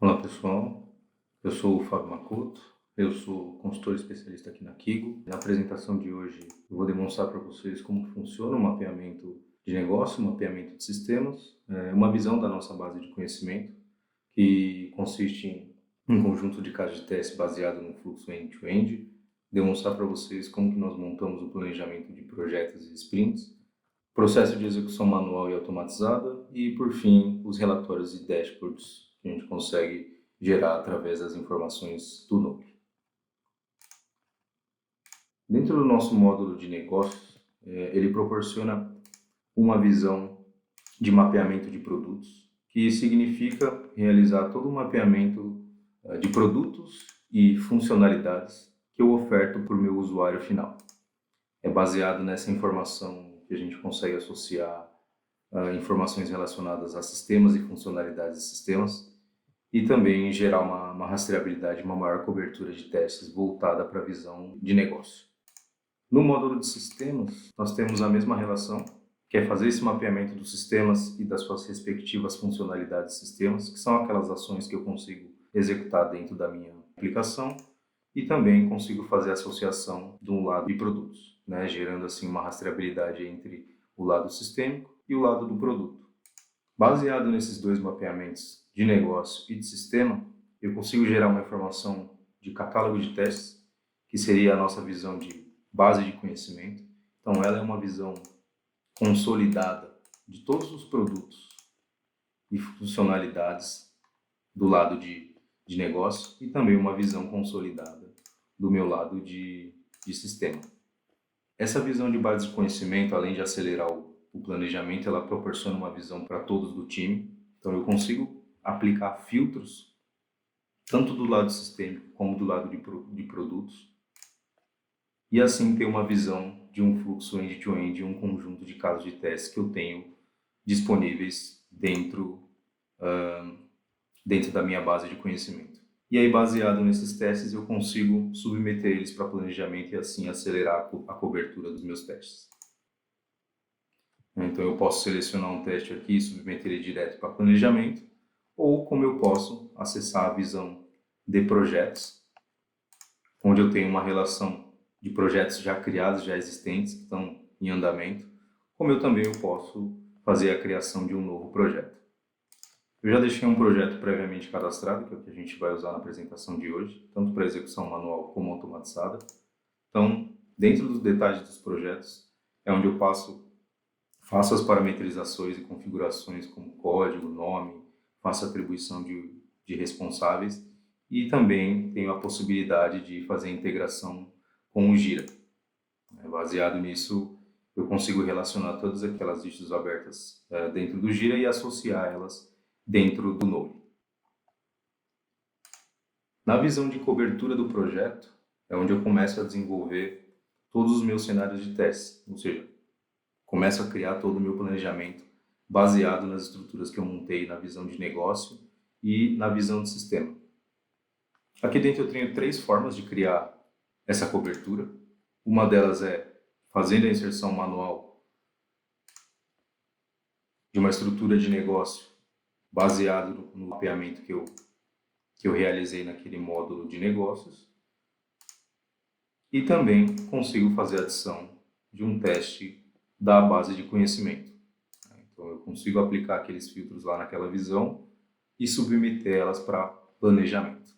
Olá pessoal, eu sou o Fábio Makoto, eu sou consultor especialista aqui na Kigo. Na apresentação de hoje eu vou demonstrar para vocês como funciona o mapeamento de negócio, o mapeamento de sistemas, uma visão da nossa base de conhecimento que consiste em um conjunto de casos de teste baseado no fluxo end-to-end, demonstrar para vocês como que nós montamos o planejamento de projetos e sprints, processo de execução manual e automatizada e, por fim, os relatórios e dashboards que a gente consegue gerar através das informações do Node. Dentro do nosso módulo de negócios, ele proporciona uma visão de mapeamento de produtos, que significa realizar todo o mapeamento de produtos e funcionalidades que eu oferto para o meu usuário final. É baseado nessa informação que a gente consegue associar informações relacionadas a sistemas e funcionalidades de sistemas e também gerar uma rastreabilidade, uma maior cobertura de testes voltada para a visão de negócio. No módulo de sistemas, nós temos a mesma relação, que é fazer esse mapeamento dos sistemas e das suas respectivas funcionalidades de sistemas, que são aquelas ações que eu consigo executar dentro da minha aplicação, e também consigo fazer a associação de um lado de produtos, gerando assim uma rastreabilidade entre o lado sistêmico e o lado do produto. Baseado nesses dois mapeamentos de negócio e de sistema, eu consigo gerar uma informação de catálogo de testes, que seria a nossa visão de base de conhecimento. Então ela é uma visão consolidada de todos os produtos e funcionalidades do lado de negócio e também uma visão consolidada do meu lado de sistema. Essa visão de base de conhecimento, além de acelerar o planejamento, ela proporciona uma visão para todos do time. Então eu consigo aplicar filtros tanto do lado sistêmico como do lado de produtos e assim ter uma visão de um fluxo end-to-end, um conjunto de casos de testes que eu tenho disponíveis dentro da minha base de conhecimento. E aí, baseado nesses testes, eu consigo submeter eles para planejamento e assim acelerar a cobertura dos meus testes. Então, eu posso selecionar um teste aqui e submeter ele direto para planejamento, ou como eu posso acessar a visão de projetos, onde eu tenho uma relação de projetos já criados, já existentes, que estão em andamento, como eu também posso fazer a criação de um novo projeto. Eu já deixei um projeto previamente cadastrado, que é o que a gente vai usar na apresentação de hoje, tanto para execução manual como automatizada. Então, dentro dos detalhes dos projetos, é onde eu faço as parametrizações e configurações como código, nome, faço atribuição de responsáveis e também tenho a possibilidade de fazer a integração com o Jira. Baseado nisso, eu consigo relacionar todas aquelas listas abertas dentro do Jira e associar elas dentro do Node. Na visão de cobertura do projeto, é onde eu começo a desenvolver todos os meus cenários de teste, ou seja, começo a criar todo o meu planejamento baseado nas estruturas que eu montei na visão de negócio e na visão de sistema. Aqui dentro eu tenho 3 formas de criar essa cobertura. Uma delas é fazendo a inserção manual de uma estrutura de negócio baseado no mapeamento que eu realizei naquele módulo de negócios. E também consigo fazer a adição de um teste da base de conhecimento. Então eu consigo aplicar aqueles filtros lá naquela visão e submeter elas para planejamento.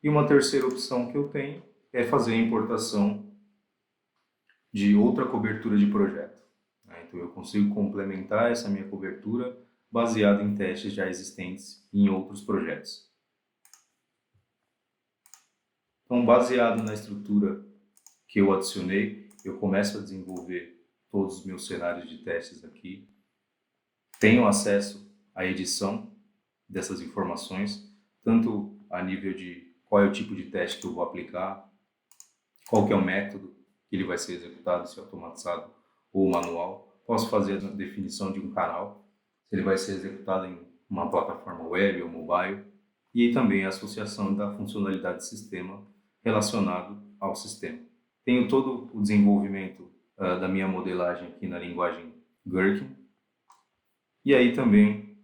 E uma terceira opção que eu tenho é fazer a importação de outra cobertura de projeto. Então eu consigo complementar essa minha cobertura baseado em testes já existentes em outros projetos. Então, baseado na estrutura que eu adicionei, eu começo a desenvolver todos os meus cenários de testes aqui. Tenho acesso à edição dessas informações, tanto a nível de qual é o tipo de teste que eu vou aplicar, qual que é o método que ele vai ser executado, se é automatizado ou manual. Posso fazer a definição de um canal, se ele vai ser executado em uma plataforma web ou mobile, e também a associação da funcionalidade de sistema relacionado ao sistema. Tenho todo o desenvolvimento da minha modelagem aqui na linguagem Gherkin, e aí também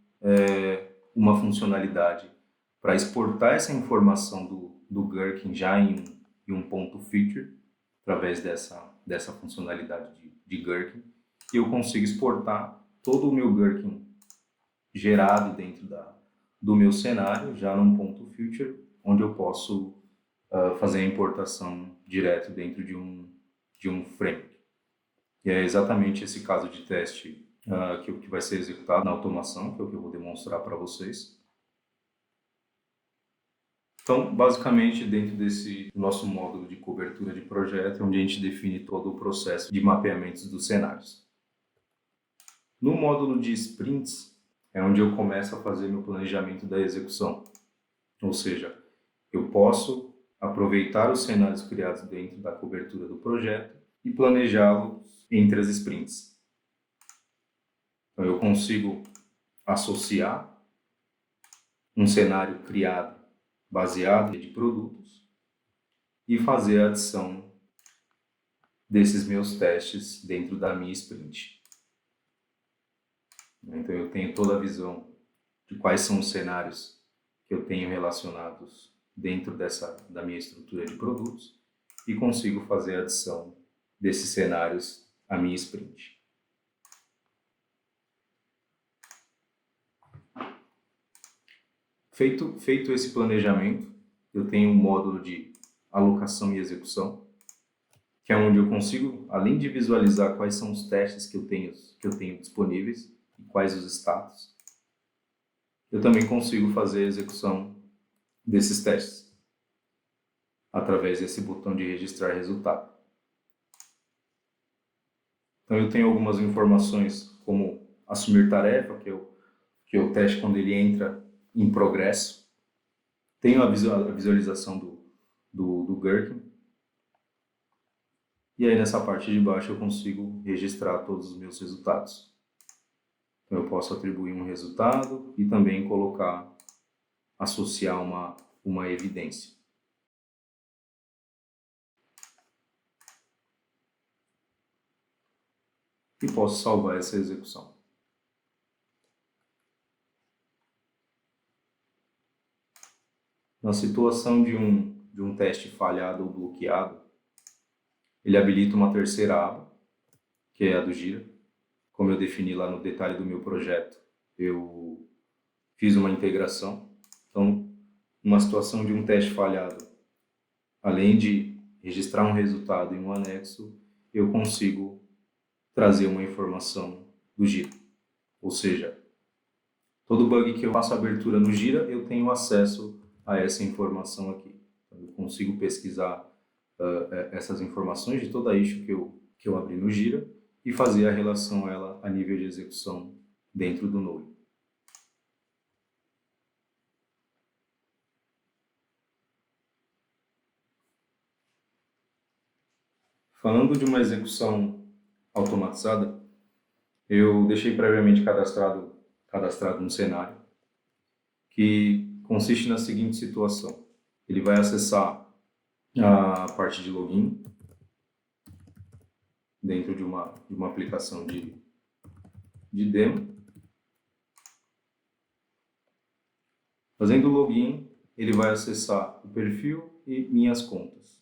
uma funcionalidade para exportar essa informação do Gherkin já em um ponto feature, através dessa funcionalidade de Gherkin, e eu consigo exportar todo o meu Gherkin gerado dentro do meu cenário, já num ponto feature, onde eu posso fazer a importação direto dentro de um framework. E é exatamente esse caso de teste que vai ser executado na automação, que é o que eu vou demonstrar para vocês. Então, basicamente, dentro desse nosso módulo de cobertura de projeto, é onde a gente define todo o processo de mapeamentos dos cenários. No módulo de sprints, é onde eu começo a fazer meu planejamento da execução. Ou seja, eu posso aproveitar os cenários criados dentro da cobertura do projeto e planejá-los entre as sprints. Então, eu consigo associar um cenário criado baseado em produtos e fazer a adição desses meus testes dentro da minha sprint. Então, eu tenho toda a visão de quais são os cenários que eu tenho relacionados dentro da minha estrutura de produtos e consigo fazer a adição desses cenários à minha sprint. Feito esse planejamento, eu tenho um módulo de alocação e execução, que é onde eu consigo, além de visualizar quais são os testes que eu tenho disponíveis e quais os status, eu também consigo fazer a execução desses testes através desse botão de registrar resultado. Então eu tenho algumas informações como assumir tarefa, que é o teste quando ele entra em progresso. Tenho a visualização do Gherkin. E aí nessa parte de baixo eu consigo registrar todos os meus resultados. Então eu posso atribuir um resultado e também associar uma evidência. E posso salvar essa execução. Na situação de um teste falhado ou bloqueado, ele habilita uma terceira aba, que é a do Gira. Como eu defini lá no detalhe do meu projeto, eu fiz uma integração. Então, numa situação de um teste falhado, além de registrar um resultado em um anexo, eu consigo trazer uma informação do Gira. Ou seja, todo bug que eu faço abertura no Gira, eu tenho acesso a essa informação aqui. Então, eu consigo pesquisar essas informações de toda a issue que eu abri no Gira e fazer a relação ela a nível de execução dentro do Node. Falando de uma execução automatizada, eu deixei previamente cadastrado um cenário que consiste na seguinte situação. Ele vai acessar a parte de login dentro de uma aplicação de demo. Fazendo o login, ele vai acessar o perfil e minhas contas.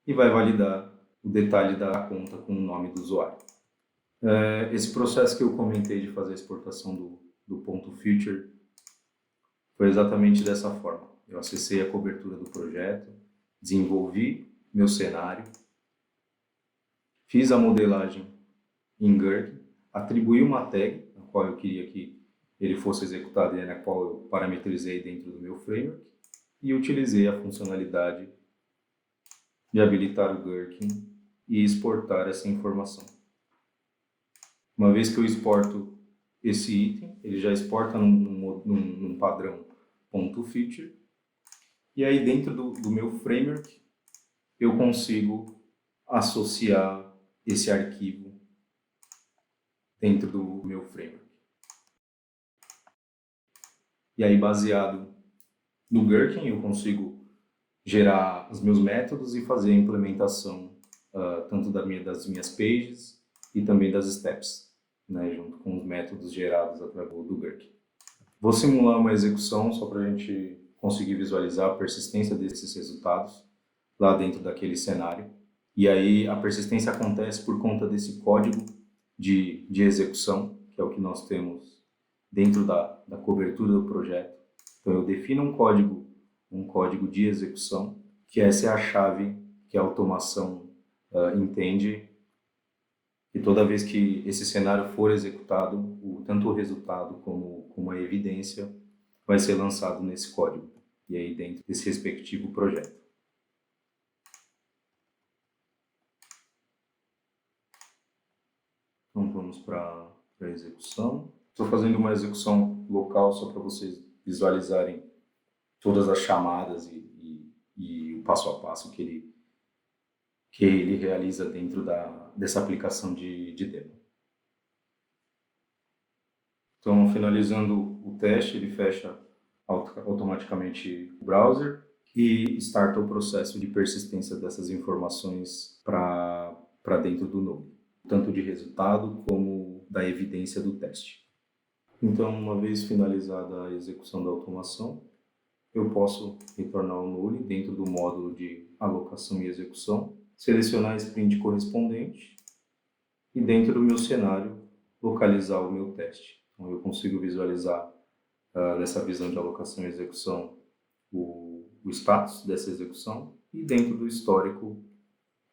E vai validar o detalhe da conta com o nome do usuário. Esse processo que eu comentei de fazer a exportação do ponto feature foi exatamente dessa forma. Eu acessei a cobertura do projeto, desenvolvi meu cenário, fiz a modelagem em Gherkin, atribuí uma tag, a qual eu queria que ele fosse executado e na qual eu parametrizei dentro do meu framework, e utilizei a funcionalidade de habilitar o Gherkin e exportar essa informação. Uma vez que eu exporto esse item, ele já exporta num padrão .feature, e aí dentro do meu framework eu consigo associar esse arquivo dentro do meu framework. E aí baseado no Gherkin eu consigo gerar os meus métodos e fazer a implementação tanto das minhas pages e também das steps, né, junto com os métodos gerados através do Gherkin. Vou simular uma execução só para a gente conseguir visualizar a persistência desses resultados lá dentro daquele cenário. E aí a persistência acontece por conta desse código de execução, que é o que nós temos dentro da cobertura do projeto. Então eu defino um código de execução, que essa é a chave que a automação entende, e toda vez que esse cenário for executado, tanto o resultado como a evidência vai ser lançado nesse código, e aí dentro desse respectivo projeto. Então vamos para a execução. Estou fazendo uma execução local só para vocês visualizarem todas as chamadas e o passo a passo que ele realiza dentro dessa aplicação de demo. Então, finalizando o teste, ele fecha automaticamente o browser e starta o processo de persistência dessas informações para dentro do Node, tanto de resultado como da evidência do teste. Então, uma vez finalizada a execução da automação, eu posso retornar ao Node dentro do módulo de alocação e execução, selecionar a sprint correspondente e dentro do meu cenário localizar o meu teste. Então, eu consigo visualizar nessa visão de alocação e execução o status dessa execução, e dentro do histórico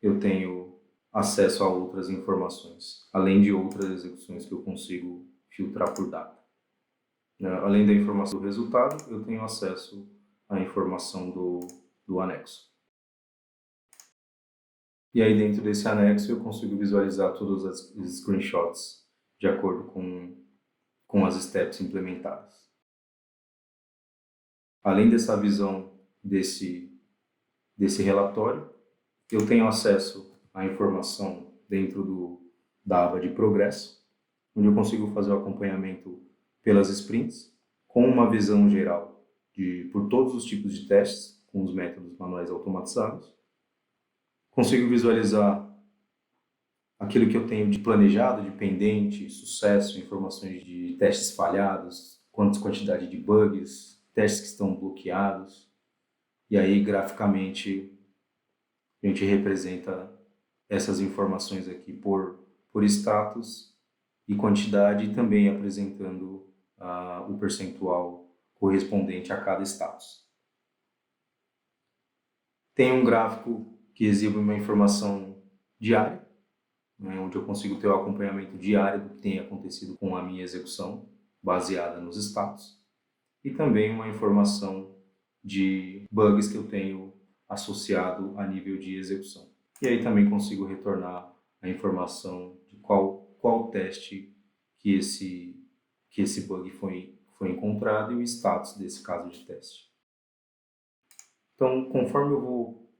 eu tenho acesso a outras informações, além de outras execuções que eu consigo filtrar por data. Além da informação do resultado, eu tenho acesso à informação do anexo. E aí dentro desse anexo eu consigo visualizar todas as screenshots de acordo com as steps implementadas. Além dessa visão desse relatório, eu tenho acesso à informação dentro da aba de progresso, onde eu consigo fazer o acompanhamento pelas sprints, com uma visão geral por todos os tipos de testes, com os métodos manuais automatizados. Consigo visualizar aquilo que eu tenho de planejado, de pendente, sucesso, informações de testes falhados, quantidade de bugs, testes que estão bloqueados. E aí, graficamente, a gente representa essas informações aqui por status e quantidade, e também apresentando o percentual correspondente a cada status. Tem um gráfico que exibe uma informação diária, né, onde eu consigo ter o acompanhamento diário do que tem acontecido com a minha execução, baseada nos status, e também uma informação de bugs que eu tenho associado a nível de execução. E aí também consigo retornar a informação de qual teste que esse bug foi encontrado e o status desse caso de teste. Então, conforme eu vou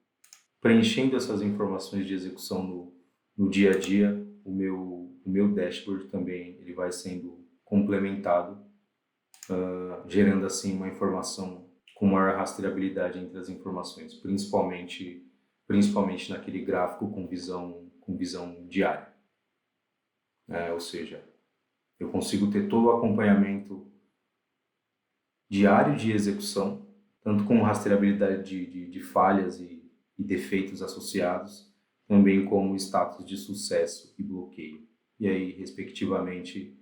preenchendo essas informações de execução no dia a dia, o meu dashboard também ele vai sendo complementado, gerando assim uma informação com maior rastreabilidade entre as informações, principalmente naquele gráfico com visão diária. Ou seja, eu consigo ter todo o acompanhamento diário de execução, tanto com rastreabilidade de falhas e defeitos associados, também como status de sucesso e bloqueio. E aí, respectivamente,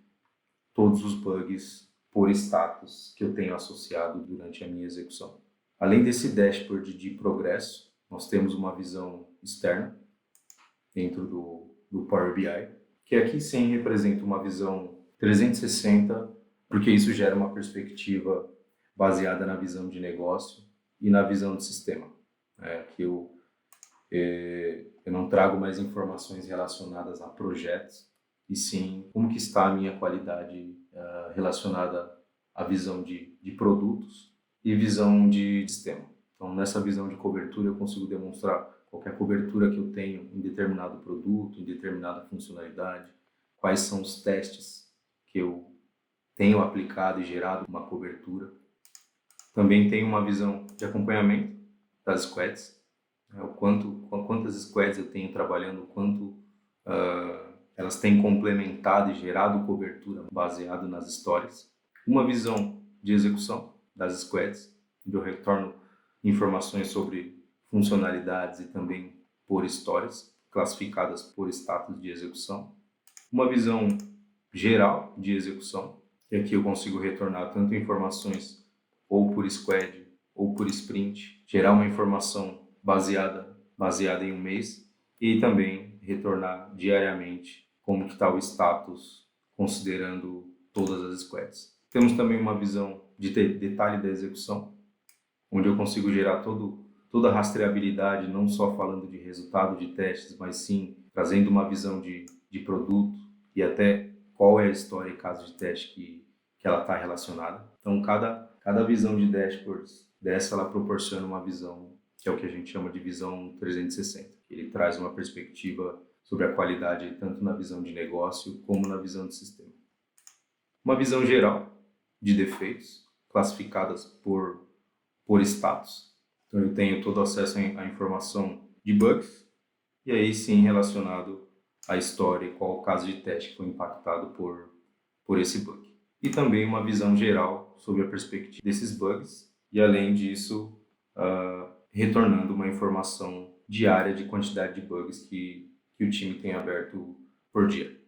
todos os bugs por status que eu tenho associado durante a minha execução. Além desse dashboard de progresso, nós temos uma visão externa dentro do Power BI, que aqui sim representa uma visão 360, porque isso gera uma perspectiva baseada na visão de negócio e na visão de sistema. Que eu não trago mais informações relacionadas a projetos, e sim como que está a minha qualidade relacionada à visão de produtos e visão de sistema. Então, nessa visão de cobertura, eu consigo demonstrar qualquer cobertura que eu tenho em determinado produto, em determinada funcionalidade, quais são os testes que eu tenho aplicado e gerado uma cobertura. Também tenho uma visão de acompanhamento das squads, quantas squads eu tenho trabalhando, quanto elas têm complementado e gerado cobertura baseado nas histórias. Uma visão de execução das squads, onde eu retorno informações sobre funcionalidades e também por histórias, classificadas por status de execução. Uma visão geral de execução, que aqui eu consigo retornar tanto informações ou por squad ou por sprint, gerar uma informação baseada em um mês e também retornar diariamente como que está o status considerando todas as squads. Temos também uma visão de detalhe da execução, onde eu consigo gerar toda a rastreabilidade, não só falando de resultado de testes, mas sim trazendo uma visão de produto e até qual é a história e caso de teste que ela está relacionada. Então, cada visão de dashboards dessa, ela proporciona uma visão, que é o que a gente chama de visão 360. Ele traz uma perspectiva sobre a qualidade tanto na visão de negócio como na visão de sistema. Uma visão geral de defeitos, classificadas por status. Então, eu tenho todo acesso à informação de bugs, e aí sim relacionado à história e qual o caso de teste que foi impactado por esse bug. E também uma visão geral sobre a perspectiva desses bugs, e além disso, retornando uma informação diária de quantidade de bugs que o time tem aberto por dia.